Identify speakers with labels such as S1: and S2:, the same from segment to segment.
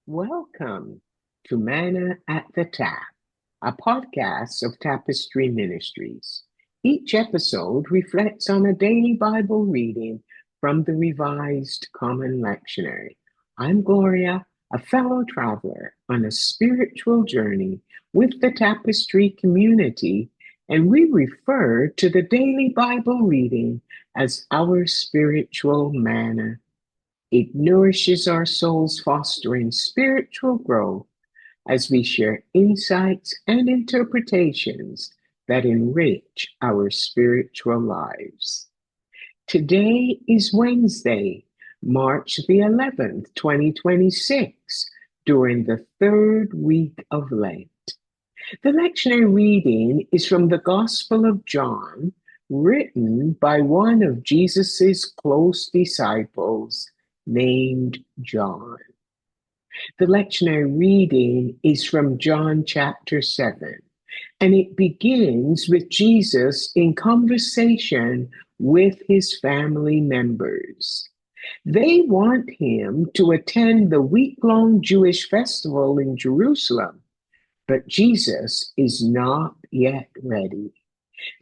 S1: Welcome to Manna at the Tap, a podcast of Tapestry Ministries. Each episode reflects on a daily Bible reading from the Revised Common Lectionary. I'm Gloria, a fellow traveler on a spiritual journey with the Tapestry community, and we refer to the daily Bible reading as our spiritual manna. It nourishes our souls, fostering spiritual growth as we share insights and interpretations that enrich our spiritual lives. Today is Wednesday, March the 11th, 2026, during the third week of Lent. The lectionary reading is from the Gospel of John, written by one of Jesus's close disciples, named John. The lectionary reading is from John chapter 7, and it begins with Jesus in conversation with his family members. They want him to attend the week-long Jewish festival in Jerusalem, but Jesus is not yet ready.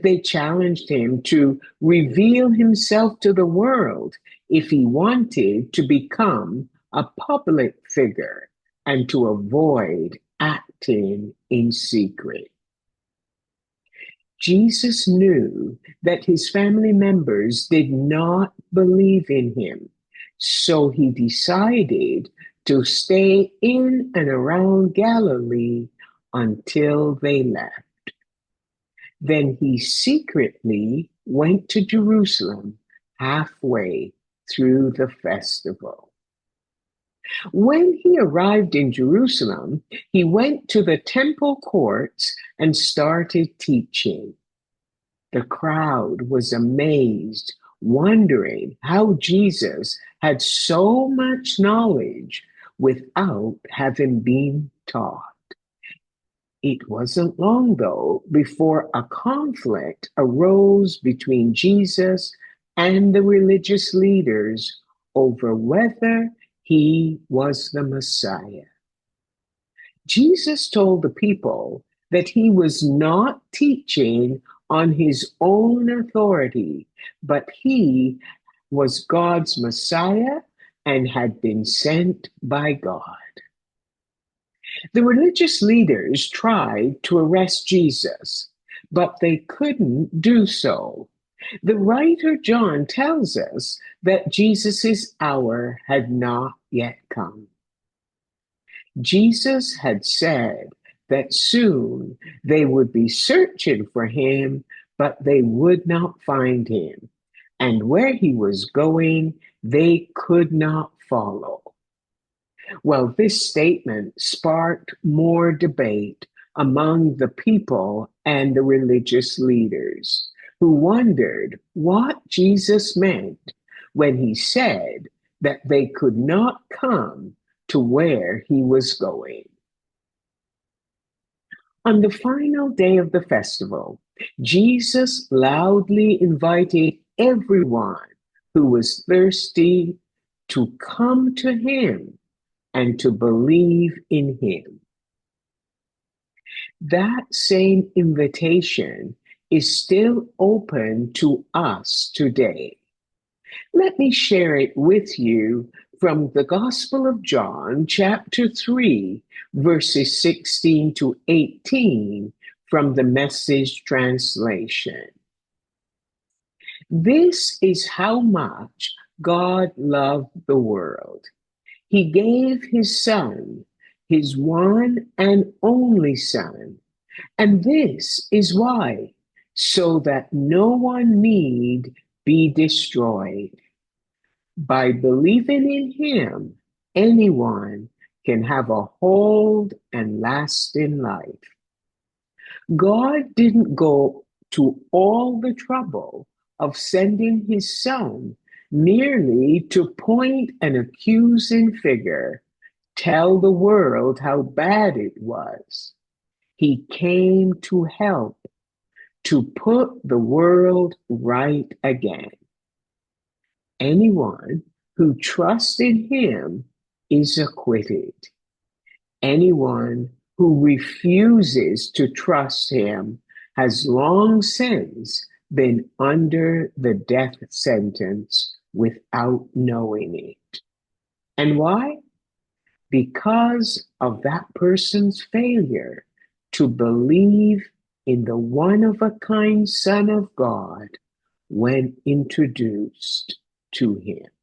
S1: They challenged him to reveal himself to the world if he wanted to become a public figure and to avoid acting in secret. Jesus knew that his family members did not believe in him, so he decided to stay in and around Galilee until they left. Then he secretly went to Jerusalem halfway through the festival. When he arrived in Jerusalem, he went to the temple courts and started teaching. The crowd was amazed, wondering how Jesus had so much knowledge without having been taught. It wasn't long, though, before a conflict arose between Jesus and the religious leaders over whether he was the Messiah. Jesus told the people that he was not teaching on his own authority, but he was God's Messiah and had been sent by God. The religious leaders tried to arrest Jesus, but they couldn't do so. The writer John tells us that Jesus' hour had not yet come. Jesus had said that soon they would be searching for him, but they would not find him. And where he was going, they could not follow. Well, this statement sparked more debate among the people and the religious leaders, who wondered what Jesus meant when he said that they could not come to where he was going. On the final day of the festival, Jesus loudly invited everyone who was thirsty to come to him and to believe in him. That same invitation is still open to us today. Let me share it with you from the Gospel of John, chapter 3, verses 16 to 18, from the Message translation. This is how much God loved the world. He gave his Son, his one and only Son. And this is why, so that no one need be destroyed. By believing in him, anyone can have a hold and lasting life. God didn't go to all the trouble of sending his Son merely to point an accusing finger, tell the world how bad it was. He came to help, to put the world right again. Anyone who trusts in him is acquitted. Anyone who refuses to trust him has long since been under the death sentence without knowing it. And why? Because of that person's failure to believe in the one-of-a-kind Son of God when introduced to him.